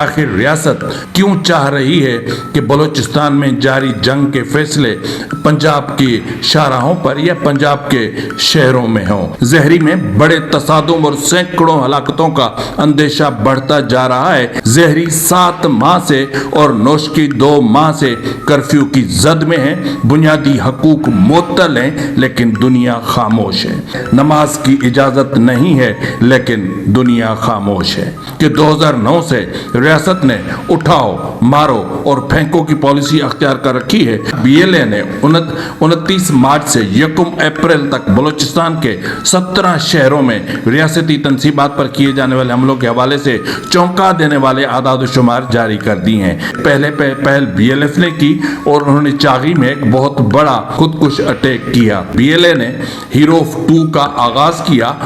आखिर रियासत क्यों चाह रही है कि बलूचिस्तान में जारी जंग के फैसले पंजाब की शाहराहों पर या पंजाब के शहरों में हों। ज़हरी में बड़े तसादुम और सैकड़ों हलाकतों का अंदेशा बढ़ता जा रहा है। ज़हरी 7 माह से और नोशकी 2 माह से कर्फ्यू की जद में है। बुनियादी हकूक मुअत्तल हैं लेकिन दुनिया खामोश है। नमाज की इजाजत नहीं है लेकिन दुनिया खामोश है कि 2009 से रियासत ने उठाओ, मारो और फेंको की पॉलिसी अख्तियार कर रखी है। BLA ने 29 मार्च से 1 अप्रैल तक बलूचिस्तान के 17 शहरों में रियासती तंसीबात पर किए जाने वाले हमलों के हवाले से चौंका देने वाले आदाद शुमार जारी कर दी हैं। पहल BLF ने की और उन्होंने चागी में एक बहुत बड़ा खुदकुश अटैक किया। BLA ने हीरो 2 का आगाज किया।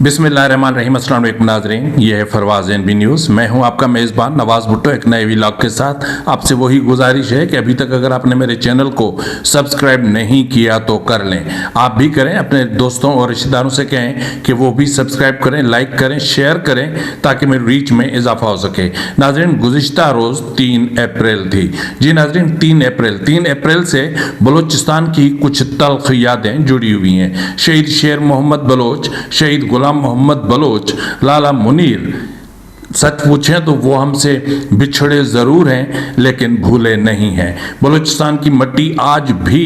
बिस्मिल्लाहिर्रहमानिर्रहीम, अस्सलाम वालेकुम नाज़रीन, ये है फरवाज़ NB न्यूज़। मैं हूं आपका मेज़बान नवाज़ भुट्टो एक नए व्लॉग के साथ। आपसे वही गुजारिश है कि अभी तक अगर आपने मेरे चैनल को सब्सक्राइब नहीं किया तो कर लें। आप भी करें, अपने दोस्तों और रिश्तेदारों से कहें कि वो भी सब्सक्राइब करें, लाइक करें, शेयर करें ताकि मेरी रीच में इजाफा हो सके। नाज़रीन, गुज़िश्ता रोज़ 3 अप्रैल थी। जी नाज़रीन, 3 अप्रैल से बलूचिस्तान की कुछ तल्ख यादें जुड़ी हुई हैं। शहीद शेर मोहम्मद बलोच, शहीद गुलाम मोहम्मद बलोच, लाला मुनीर, सच पूछें तो वो हमसे बिछड़े ज़रूर हैं लेकिन भूले नहीं हैं। बलूचिस्तान की मिट्टी आज भी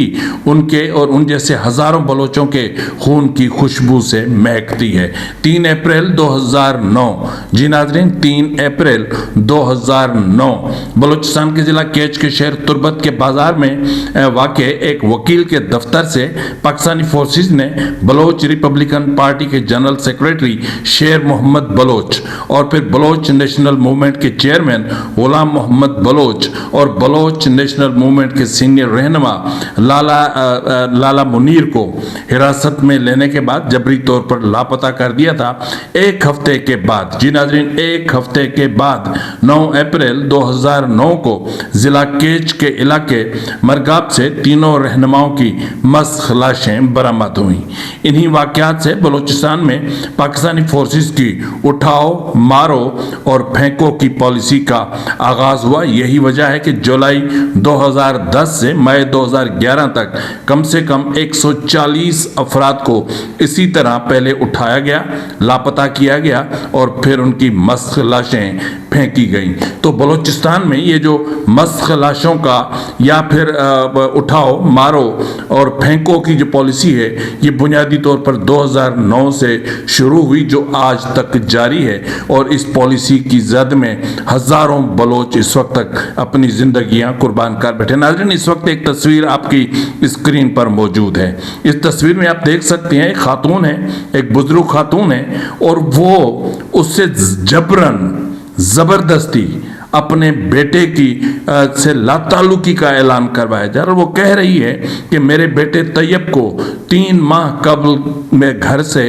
उनके और उन जैसे हज़ारों बलोचों के खून की खुशबू से महकती है। 3 अप्रैल 2009, जी नाज़रीन, 3 अप्रैल 2009 बलूचिस्तान के ज़िला केच के शहर तुर्बत के बाज़ार में वाक़े एक वकील के दफ्तर से पाकिस्तानी फोर्सेस ने बलोच रिपब्लिकन पार्टी के जनरल सेक्रेटरी शेर मोहम्मद बलोच और फिर बलोच नेशनल मूवमेंट के चेयरमैन गुलाम मोहम्मद बलोच और बलोच नेशनल मूवमेंट के सीनियर रहनुमा लाला मुनीर को हिरासत में लेने के बाद जबरी तौर पर लापता कर दिया था। 1 हफ्ते के बाद, जी नाज़रीन, 1 हफ्ते के बाद 9 अप्रैल 2009 को जिला केच के इलाके मरगाब से तीनों रहनुमाओं की मस्ख लाशें बरामद हुई। इन्हीं वाक़यात से बलूचिस्तान में पाकिस्तानी फोर्सेस की उठाओ, मारो और फेंको की पॉलिसी का आगाज हुआ। यही वजह है कि जुलाई 2010 से मई 2011 तक कम से कम 140 अफराद को इसी तरह पहले उठाया गया, लापता किया गया और फिर उनकी मस्ख लाशें फेंकी गई। तो बलूचिस्तान में ये जो मस्ख लाशों का या फिर उठाओ, मारो और फेंको की जो पॉलिसी है, ये बुनियादी तौर पर 2009 से शुरू हुई जो आज तक जारी है। और इस पॉलिसी की जद में हजारों बलोच इस वक्त तक अपनी जिंदगियां कुर्बान कर बैठे। नाज़रीन, इस वक्त एक तस्वीर आपकी स्क्रीन पर मौजूद है। इस तस्वीर में आप देख सकते हैं एक खातून है, एक बुजुर्ग खातून है और वो उससे जबरन जबरदस्ती अपने बेटे की से लातालुकी का ऐलान करवाया जा रहा है। वो कह रही है कि मेरे बेटे तैयब को 3 माह कबल में घर से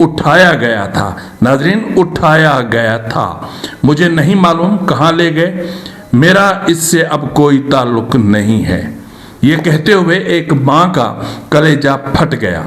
उठाया गया था। नाज़रीन, उठाया गया था, मुझे नहीं मालूम कहाँ ले गए, मेरा इससे अब कोई ताल्लुक नहीं है। ये कहते हुए एक माँ का कलेजा फट गया।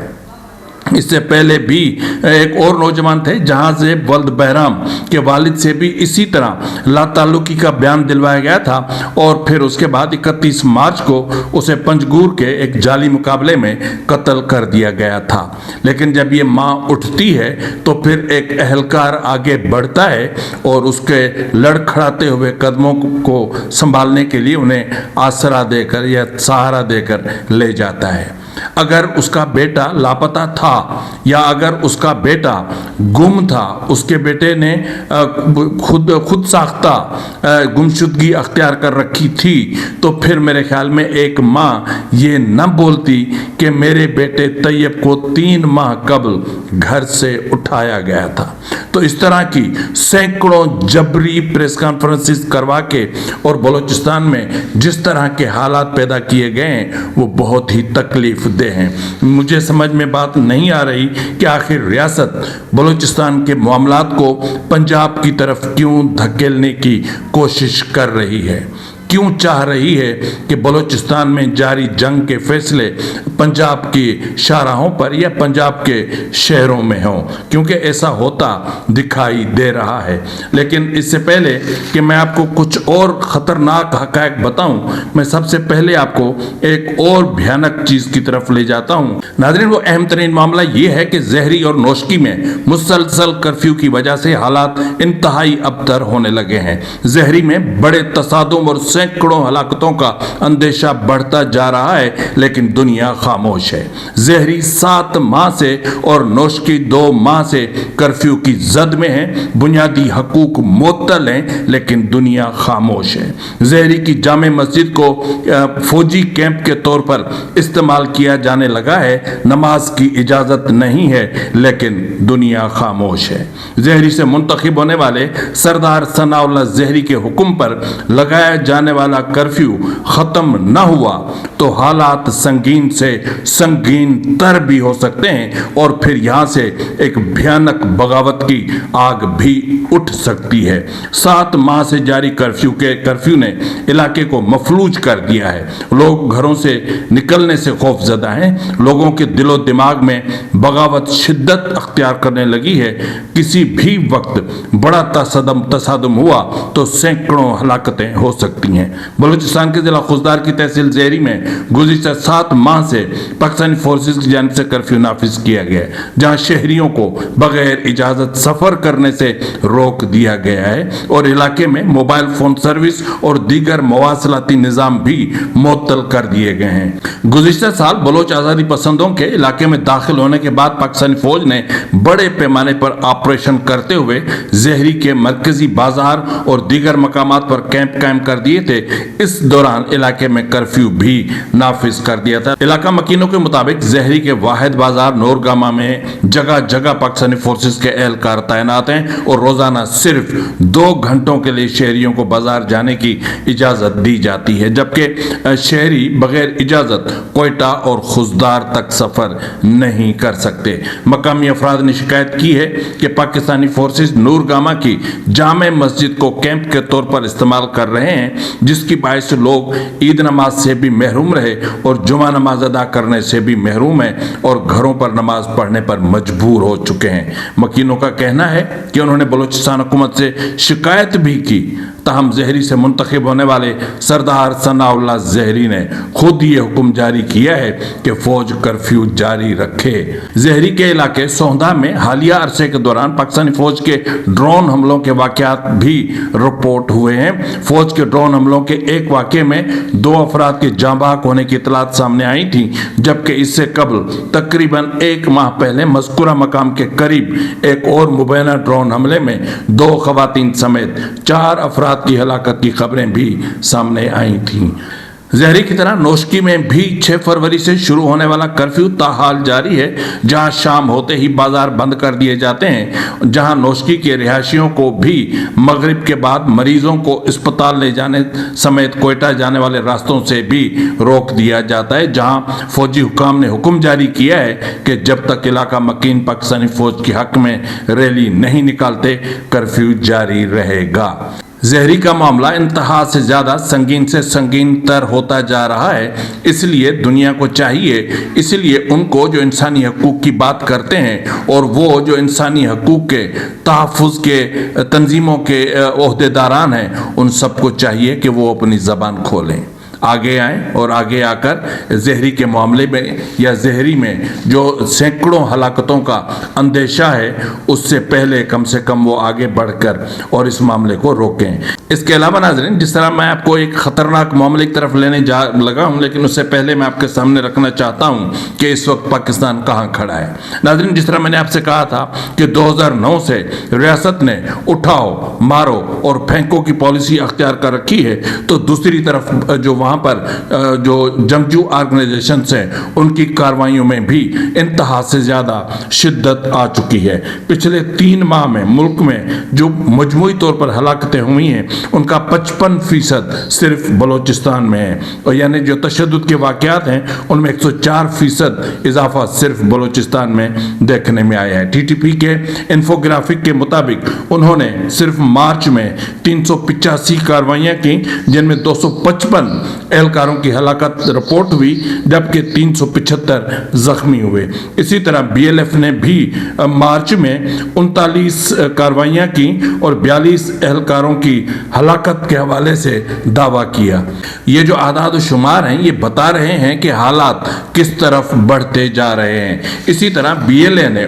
इससे पहले भी एक और नौजवान थे जहां से वल्द बहराम के वालिद से भी इसी तरह लाताल्लुकी का बयान दिलवाया गया था और फिर उसके बाद 31 मार्च को उसे पंजगूर के एक जाली मुकाबले में कत्ल कर दिया गया था। लेकिन जब ये माँ उठती है तो फिर एक अहलकार आगे बढ़ता है और उसके लड़खड़ाते हुए कदमों को संभालने के लिए उन्हें आसरा देकर या सहारा देकर ले जाता है। अगर उसका बेटा लापता था या अगर उसका बेटा गुम था, उसके बेटे ने खुद साख्ता गुमशुदगी अख्तियार कर रखी थी, तो फिर मेरे ख्याल में एक माँ ये न बोलती कि मेरे बेटे तैयब को 3 माह कबल घर से उठाया गया था। तो इस तरह की सैकड़ों जबरी प्रेस कॉन्फ्रेंसेस करवा के और बलूचिस्तान में जिस तरह के हालात पैदा किए गए हैं वो बहुत ही तकलीफ दे हैं। मुझे समझ में बात नहीं आ रही कि आखिर रियासत बलूचिस्तान के मामलात को पंजाब की तरफ क्यों धकेलने की कोशिश कर रही है। क्यों चाह रही है कि बलूचिस्तान में जारी जंग के फैसले पंजाब की शाहराहों पर या पंजाब के शहरों में हों, क्योंकि ऐसा होता दिखाई दे रहा है। लेकिन इससे पहले कि मैं आपको कुछ और खतरनाक हक़ाइक़ बताऊं, मैं सबसे पहले आपको एक और भयानक चीज की तरफ ले जाता हूं। नाज़रीन, वो अहम तरीन मामला ये है कि जहरी और नोशकी में मुसलसल कर्फ्यू की वजह से हालात इंतहाई अबतर होने लगे हैं। जहरी में बड़े तसादुम और सैकड़ों हलाकतों का अंदेशा बढ़ता जा रहा है, लेकिन दुनिया खामोश है। जहरी 7 माह से और नोशकी 2 माह से कर्फ्यू की जद में है। बुनियादी हकूक मुअत्तल हैं, लेकिन दुनिया खामोश है। जहरी की जामे मस्जिद को फौजी कैंप के तौर पर इस्तेमाल किया जाने लगा है। नमाज की इजाजत नहीं है, लेकिन दुनिया खामोश है। जहरी से मुंतखब होने वाले सरदार सनाउल्लाह जहरी के हुक्म पर लगाया जाने वाला कर्फ्यू खत्म न हुआ तो हालात संगीन से संगीन तर भी हो सकते हैं और फिर यहाँ से एक भयानक बगावत की आग भी उठ सकती है। 7 माह से जारी कर्फ्यू ने इलाके को मफलूज कर दिया है। लोग घरों से निकलने से खौफजदा हैं। लोगों के दिलो दिमाग में बगावत शिद्दत अख्तियार करने लगी है। किसी भी वक्त बड़ा तसादम हुआ तो सैकड़ों हलाकतें हो सकती हैं। बलूचिस्तान के जिला खुजदार की तहसील जहरी में गुज़िश्ता 7 माह से पाकिस्तानी फोर्सेस की जानिब से कर्फ्यू नाफिज किया गया है, जहां शहरियों को बगैर इजाजत सफर करने से रोक दिया गया है और इलाके में मोबाइल फोन सर्विस और दीगर मवासलाती निज़ाम भी मुअत्तल कर दिए गए हैं। गुज़िश्ता साल बलोच आज़ादी पसंदों के इलाके में दाखिल होने के बाद पाकिस्तानी फौज ने बड़े पैमाने पर ऑपरेशन करते हुए जहरी के मरकजी बाजार और दीगर मकामात पर कैंप कायम कर दिए थे। इस दौरान इलाके में कर्फ्यू भी नाफिज कर दिया था। इलाका मकीनों के मुताबिक जहरी के वाहिद बाजार नूरगामा में जगह जगह पाकिस्तानी फोर्सेस के एहलकार तैनात हैं और रोजाना सिर्फ 2 घंटों के लिए शहरियों को बाजार जाने की इजाजत दी जाती है, जबकि शहरी बगैर इजाजत कोयटा और खुजदार तक सफर नहीं कर सकते। मकामी अफराद ने शिकायत की है कि पाकिस्तानी फोर्सेस नूरगामा की जामे मस्जिद को कैंप के तौर पर इस्तेमाल कर रहे हैं, जिसकी बायस लोग ईद नमाज से भी महरूम रहे और जुमा नमाज अदा करने से भी महरूम हैं और घरों पर नमाज पढ़ने पर मजबूर हो चुके हैं। मकीनों का कहना है कि उन्होंने बलूचिस्तान हुकूमत से शिकायत भी की, ताहम जहरी से मुंतखब होने वाले सरदार सनाउल्लाह जहरी ने खुद ये हुक्म जारी किया है कि फौज कर्फ्यू जारी रखे। जहरी के इलाके सोहदा में हालिया अरसे के दौरान पाकिस्तानी फौज के ड्रोन हमलों के वाकयात भी रिपोर्ट हुए हैं। फौज के ड्रोन हमलों के एक वाक़े में 2 अफराद के जाँ बहक होने की इतलात सामने आई थी, जबकि इससे कबल तकरीबन 1 माह पहले मज़कूरा मकाम के करीब एक और मुबैना ड्रोन हमले में 2 खवातीन समेत 4 अफराद की हलाकत की खबरें भी सामने आई थीं। जहरी की तरह नोशकी में भी 6 फरवरी से शुरू होने वाला कर्फ्यू ताहाल जारी है, जहां शाम होते ही बाजार बंद कर दिए जाते हैं, जहां नोशकी के रिहायशियों को भी मगरिब के बाद मरीजों को अस्पताल ले जाने समेत कोयटा जाने वाले रास्तों से भी रोक दिया जाता है, जहां फौजी हुकाम ने हुक्म जारी किया है कि जब तक इलाका मकीन पाकिस्तानी फौज के हक में रैली नहीं निकालते कर्फ्यू जारी रहेगा। जहरी का मामला इंतहा से ज़्यादा संगीन से संगीन तर होता जा रहा है। इसलिए दुनिया को चाहिए, इसलिए उनको जो इंसानी हकूक़ की बात करते हैं और वो जो इंसानी हकूक़ के तहफ़्फ़ुज़ के तंजीमों के ओहदेदारान हैं, उन सबको चाहिए कि वो अपनी ज़बान खोलें, आगे आएँ और आगे आकर जहरी के मामले में या जहरी में जो सैकड़ों हलाकतों का अंदेशा है, उससे पहले कम से कम वो आगे बढ़कर और इस मामले को रोकें। इसके अलावा नाज़रीन, जिस तरह मैं आपको एक ख़तरनाक मामले की तरफ लेने जा लगा हूँ, लेकिन उससे पहले मैं आपके सामने रखना चाहता हूँ कि इस वक्त पाकिस्तान कहाँ खड़ा है। नाज़रीन, जिस तरह मैंने आपसे कहा था कि 2009 से रियासत ने उठाओ, मारो और फेंको की पॉलिसी अख्तियार कर रखी है, तो दूसरी तरफ जो वहाँ वहाँ पर जो जंगजू आर्गेनाइजेशंस हैं उनकी कार्रवाइयों में भी इंतहा से ज़्यादा शिद्दत आ चुकी है। पिछले 3 माह में मुल्क में जो मजमूई तौर पर हलाकतें हुई हैं उनका 55% सिर्फ बलोचिस्तान में है, और यानी जो तशद्दुद के वाक़यात हैं उनमें 104% इजाफा सिर्फ बलोचिस्तान में देखने में आया है। टीटीपी के इन्फोग्राफिक के मुताबिक उन्होंने सिर्फ मार्च में 385 कार्रवाइयाँ की, जिनमें 255 एहलकारों की हलाकत रिपोर्ट हुई, जबकि 375 जख्मी हुए। इसी तरह बीएलएफ ने भी मार्च में 39 कार्रवाइयाँ की और 42 एहलकारों की हलाकत के हवाले से दावा किया। ये जो आदाद शुमार हैं ये बता रहे हैं कि हालात किस तरफ बढ़ते जा रहे हैं। इसी तरह बीएलए ने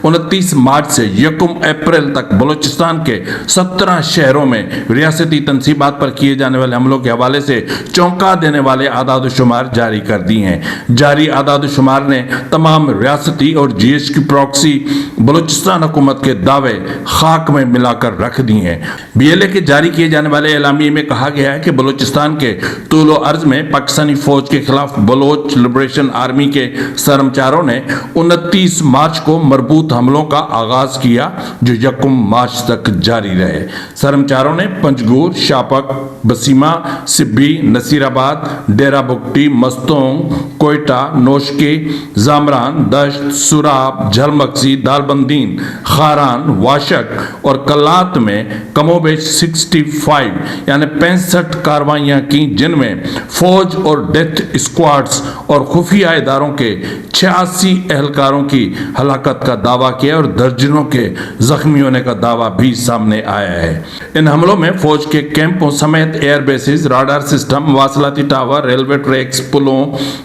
29 मार्च से 1 अप्रैल तक बलूचिस्तान के 17 शहरों में रियासती तंसीबात पर किए जाने वाले हमलों के हवाले से चौंका देने वाले आदाद शुमार जारी कर दी हैं। जारी आदाद शुमार ने तमाम रियासती और जीएच की प्रॉक्सी बलूचिस्तान हुकूमत के दावे खाक में मिलाकर रख दी हैं। बीएलए के जारी किए जाने वाले एलामिये में कहा गया है कि बलूचिस्तान के तूलो अर्ज में पाकिस्तानी फौज के खिलाफ बलोच लिबरेशन आर्मी के सरमचारों ने 29 मार्च को मरबूत हमलों का आगाज किया, जो 1 मार्च तक जारी रहे। सरमचारों ने पंजगूर, शापक, बसीमा, सिब्बी, नसीराबाद, डेरा बुगटी, मस्तोंग, कोयटा, नोशकी, जामरान, दश्त, सुराब, झलमक्सी, दालबंदीन, खारान, वाशक और कल्लात में कमोबेश 65 यानी 65 कार्रवाइयाँ की, जिनमें फौज और डेथ स्क्वाड्स और खुफिया इदारों के 86 एहलकारों की हलाकत का दावा किया और दर्जनों के जख्मी होने का दावा भी सामने आया है। इन हमलों में फौज के कैंपों समेत एयर बेसिस, राडार सिस्टम, मवासलाती टावर, रेलवे ट्रैक्स, पुलों,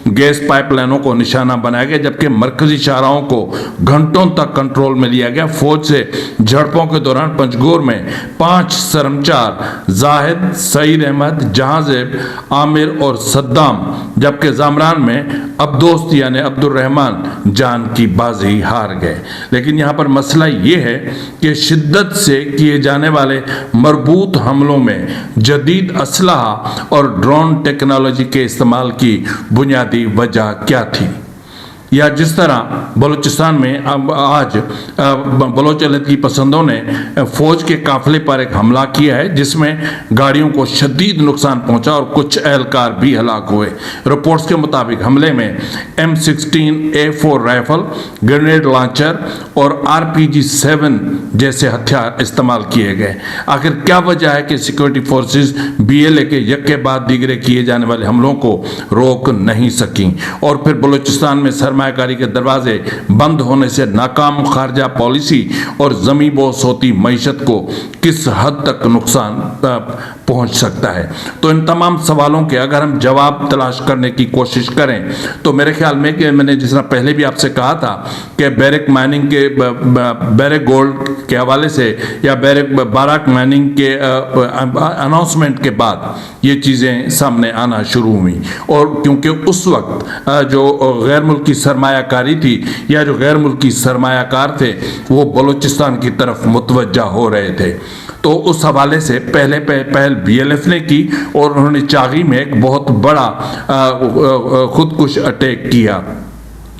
गैस पाइपलाइनों को निशाना बनाया गया, जबकि मरकजी शाहराहों को घंटों तक कंट्रोल में लिया गया। फौज से झड़पों के दौरान पंजगूर में 5 सरमचार जाहिद, सईद अहमद, जहांजेब, आमिर और सद्दाम, जबकि जामरान में अब्दोस्त यानी अब्दुल रहमान जान की बाजी हार गए। लेकिन यहाँ पर मसला ये है कि शिद्दत से किए जाने वाले मरबूत हमलों में जदीद असलहा और ड्रोन टेक्नोलॉजी के इस्तेमाल की बुनियादी वजह क्या थी, या जिस तरह बलूचिस्तान में अब आज बलोच अलीदगी पसंदों ने फौज के काफिले पर एक हमला किया है, जिसमें गाड़ियों को शदीद नुकसान पहुंचा और कुछ एहलकार भी हलाक हुए। रिपोर्ट्स के मुताबिक हमले में M16A4 राइफल, ग्रेनेड लॉन्चर और RPG-7 जैसे हथियार इस्तेमाल किए गए। आखिर क्या वजह है कि सिक्योरिटी फोर्सेस बीएलए के यके बाद दीगरे किए जाने वाले हमलों को रोक नहीं सकी, और फिर बलूचिस्तान में सरमायाकारी के दरवाजे बंद होने से नाकाम खारजा पॉलिसी और ज़मीं बोस होती मईशत को किस हद तक नुकसान पहुंच सकता है? तो इन तमाम सवालों के अगर हम जवाब तलाश करने की कोशिश करें तो मेरे ख्याल में कि मैंने जिस तरह पहले भी आपसे कहा था कि बैरक माइनिंग के बैरक गोल्ड के हवाले से या बाराक माइनिंग के अनाउंसमेंट के बाद ये चीज़ें सामने आना शुरू हुई, और क्योंकि उस वक्त जो गैर मुल्की सरमायाकारी थी या जो गैर मुल्की सरमायाकार थे वो बलूचिस्तान की तरफ मुतवज्जा हो रहे थे, तो उस हवाले से पहल बीएलएफ ने की और उन्होंने चागी में एक बहुत बड़ा खुदकुश अटैक किया।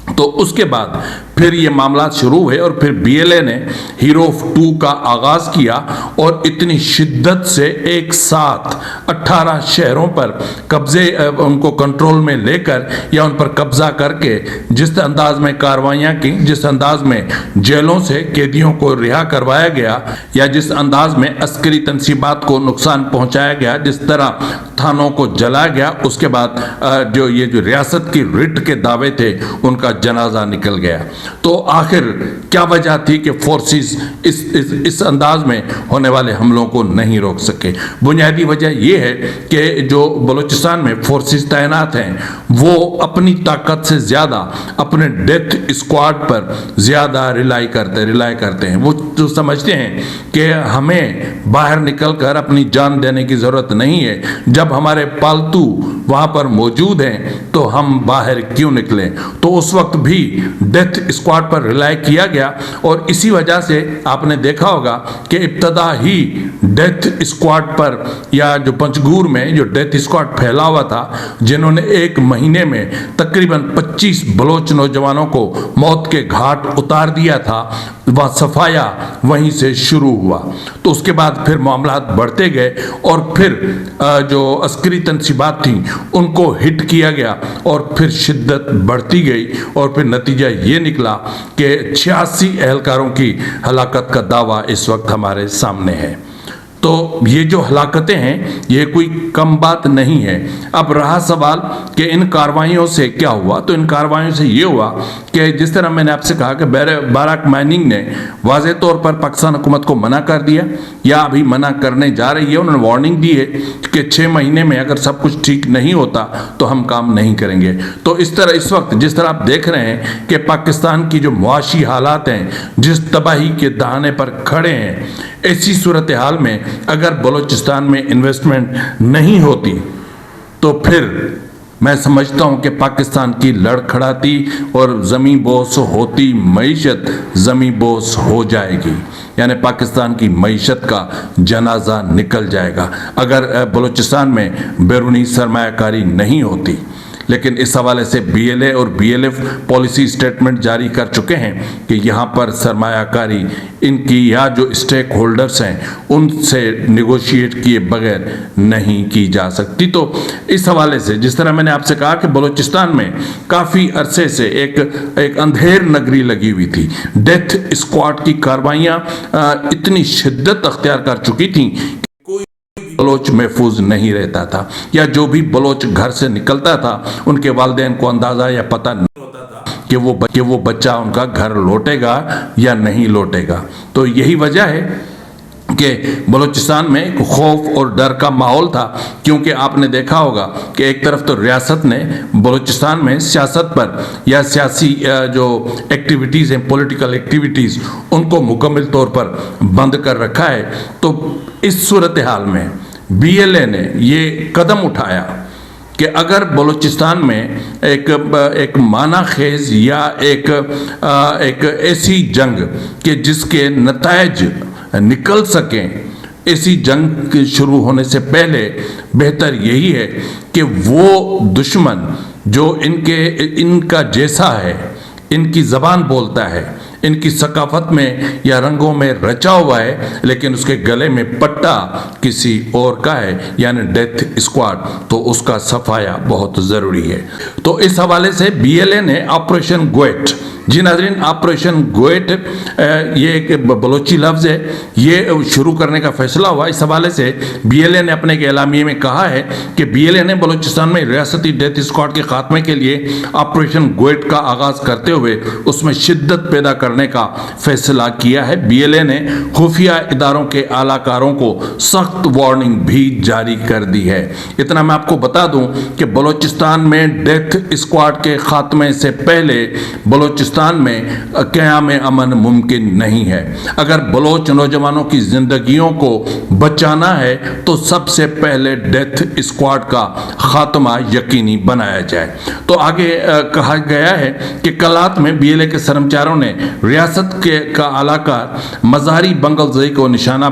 तो उसके बाद फिर ये मामला शुरू हुए और फिर बीएलए ने हीरो 2 का आगाज किया और इतनी शिद्दत से एक साथ 18 शहरों पर कब्जे उनको कंट्रोल में लेकर या उन पर कब्जा करके जिस अंदाज में कार्रवाइयाँ की, जिस अंदाज में जेलों से कैदियों को रिहा करवाया गया या जिस अंदाज में अस्करी तंसीबात को नुकसान पहुंचाया गया, जिस तरह थानों को जलाया गया, उसके बाद जो रियासत की रिट के दावे थे उनका जनाजा निकल गया। तो आखिर क्या वजह थी कि फोर्सेस इस अंदाज में होने वाले हमलों को नहीं रोक सके? बुनियादी वजह यह है कि जो बलूचिस्तान में फोर्सेस तैनात हैं वो अपनी ताकत से ज़्यादा अपने डेथ स्क्वाड पर ज़्यादा रिलाई करते हैं। वो जो समझते हैं कि हमें बाहर निकल कर अपनी जान देने की ज़रूरत नहीं है, जब हमारे पालतू वहाँ पर मौजूद हैं तो हम बाहर क्यों निकलें। तो उस वक्त भी डेथ اسکواڈ پر ریلائی کیا گیا، اور اسی وجہ سے آپ نے دیکھا ہوگا کہ ابتدا ہی ڈیتھ اسکواڈ پر یا جو پنجگور میں جو ڈیتھ اسکواڈ پھیلا ہوا تھا، جنہوں نے ایک مہینے میں تقریباً 25 بلوچ نوجوانوں کو موت کے گھاٹ اتار دیا تھا، وہ صفایا وہیں سے شروع ہوا۔ تو اس کے بعد پھر معاملات بڑھتے گئے اور پھر جو عسکری تنصیبات تھیں ان کو ہٹ کیا گیا، اور پھر شدت بڑھتی گئی، اور پھر نتیجہ یہ نکلا کہ 86 اہلکاروں کی ہلاکت کا دعویٰ اس وقت ہمارے سامنے ہے۔ تو یہ جو ہلاکتیں ہیں یہ کوئی کم بات نہیں ہے۔ اب رہا سوال کہ ان کاروائیوں سے کیا ہوا، تو ان کاروائیوں سے یہ ہوا کہ جس طرح میں نے آپ سے کہا کہ باراک مائننگ نے واضح طور پر پاکستان حکومت کو منع کر دیا، یا ابھی منع کرنے جا رہی ہے۔ انہوں نے وارننگ دی ہے کہ 6 مہینے میں اگر سب کچھ ٹھیک نہیں ہوتا تو ہم کام نہیں کریں گے۔ تو اس طرح اس وقت جس طرح آپ دیکھ رہے ہیں کہ پاکستان کی جو معاشی حالات ہیں جس تباہی کے دہانے پر کھڑے ہیں، ایسی صورتحال میں اگر بلوچستان میں انویسٹمنٹ نہیں ہوتی تو پھر میں سمجھتا ہوں کہ پاکستان کی لڑکھڑاتی اور زمیں بوس ہوتی معیشت زمیں بوس ہو جائے گی، یعنی پاکستان کی معیشت کا جنازہ نکل جائے گا اگر بلوچستان میں بیرونی سرمایہ کاری نہیں ہوتی۔ لیکن اس حوالے سے بی ایل اے اور B L F policy statement جاری کر چکے ہیں کہ یہاں پر سرمایہ کاری ان کی یا جو اسٹیک ہولڈرز ہیں ان سے نیگوشیٹ کیے بغیر نہیں کی جا سکتی۔ تو اس حوالے سے جس طرح میں نے آپ سے کہا کہ بلوچستان میں کافی عرصے سے ایک اندھیر نگری لگی ہوئی تھی، ڈیتھ اسکواڈ کی کاروائیاں اتنی شدت اختیار کر چکی تھیں بلوچ محفوظ نہیں رہتا تھا، یا جو بھی بلوچ گھر سے نکلتا تھا ان کے والدین کو اندازہ یا پتہ نہیں ہوتا تھا کہ وہ بچہ ان کا گھر لوٹے گا یا نہیں لوٹے گا۔ تو یہی وجہ ہے کہ بلوچستان میں ایک خوف اور ڈر کا ماحول تھا، کیونکہ آپ نے دیکھا ہوگا کہ ایک طرف تو ریاست نے بلوچستان میں سیاست پر یا سیاسی جو ایکٹیویٹیز ہیں پولیٹیکل ایکٹیویٹیز ان کو مکمل طور پر بند کر رکھا ہے۔ تو اس صورتحال میں بی ایل اے نے یہ قدم اٹھایا کہ اگر بلوچستان میں ایک معنی خیز یا ایک ایسی جنگ کہ جس کے نتائج نکل سکیں، ایسی جنگ شروع ہونے سے پہلے بہتر یہی ہے کہ وہ دشمن جو ان کا جیسا ہے، ان کی زبان بولتا ہے، ان کی ثقافت میں یا رنگوں میں رچا ہوا ہے، لیکن اس کے گلے میں پٹا کسی اور کا ہے، یعنی ڈیتھ اسکواڈ، تو اس کا صفایا بہت ضروری ہے۔ تو اس حوالے سے بی ایل اے نے آپریشن گوئٹ، جی ناظرین آپریشن گوئٹ یہ ایک بلوچی لفظ ہے، یہ شروع کرنے کا فیصلہ ہوا۔ اس حوالے سے بی ایل اے نے اپنے اعلامیے میں کہا ہے کہ بی ایل اے نے بلوچستان میں ریاستی ڈیتھ اسکواڈ کے خاتمے کے لیے آپریشن گوئٹ کا آغاز کرتے ہوئے اس میں شدت پیدا کرنے کا فیصلہ کیا ہے۔ بی ایل اے نے خفیہ اداروں کے اعلیٰ کاروں کو سخت وارننگ بھی جاری کر دی ہے۔ اتنا میں آپ کو بتا دوں کہ بلوچستان میں ڈیتھ اسکواڈ کے خاتمے سے پہلے بلوچستان میں قیام امن ممکن نہیں ہے۔ اگر بلوچ نوجوانوں کی زندگیوں کو بچانا ہے تو سب سے پہلے ڈیتھ اسکواڈ کا خاتمہ یقینی بنایا جائے۔ تو آگے کہا گیا ہے کہ کلات میں بی ایل اے کے سرمچاروں نے ریاست کا اعلیٰ کار مزاری بنگل زئی کو نشانہ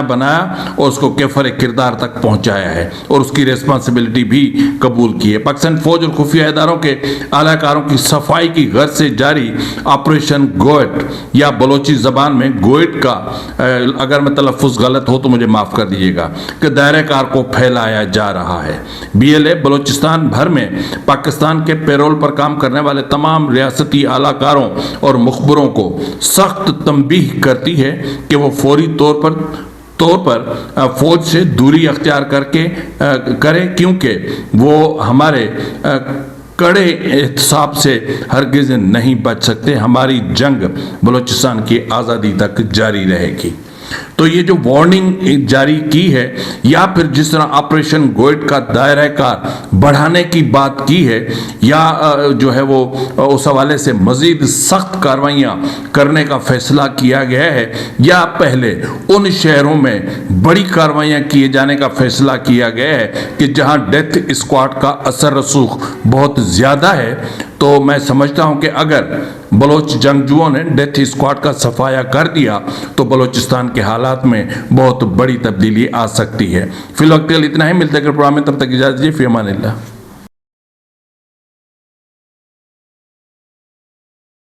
بنایا اور اس کو کیفر کردار تک پہنچایا ہے اور اس کی ریسپانسبلٹی بھی قبول کی ہے۔ پاکستان فوج اور خفیہ اداروں کے اعلیٰ کاروں کی صفائی کی غرض سے جاری آپریشن گوئٹ یا بلوچی زبان میں گوئٹ کا اگر میں تلفظ غلط ہو تو مجھے معاف کر دیجیے گا کہ دائرہ کار کو پھیلایا جا رہا ہے۔ بی ایل اے بلوچستان بھر میں پاکستان کے پیرول پر کام کرنے والے تمام ریاستی اعلیٰ کاروں اور مخبروں کو سخت تنبیہ کرتی ہے کہ وہ فوری طور پر فوج سے دوری اختیار کرے کیونکہ وہ ہمارے کڑے احتساب سے ہرگز نہیں بچ سکتے۔ ہماری جنگ بلوچستان کی آزادی تک جاری رہے گی۔ تو یہ جو وارننگ جاری کی ہے یا پھر جس طرح آپریشن گوئٹ کا دائرہ کار بڑھانے کی بات کی ہے یا جو ہے وہ اس حوالے سے مزید سخت کاروائیاں کرنے کا فیصلہ کیا گیا ہے، یا پہلے ان شہروں میں بڑی کاروائیاں کیے جانے کا فیصلہ کیا گیا ہے کہ جہاں ڈیتھ اسکواڈ کا اثر رسوخ بہت زیادہ ہے، تو میں سمجھتا ہوں کہ اگر بلوچ جنگجوؤں نے ڈیتھ اسکواڈ کا صفایا کر دیا تو بلوچستان کے حالات میں بہت بڑی تبدیلی آ سکتی ہے۔ فی الوقت اتنا ہی، ملتے ہیں پروگرام میں، تب تک اجازت دیجیے، فی امان اللہ۔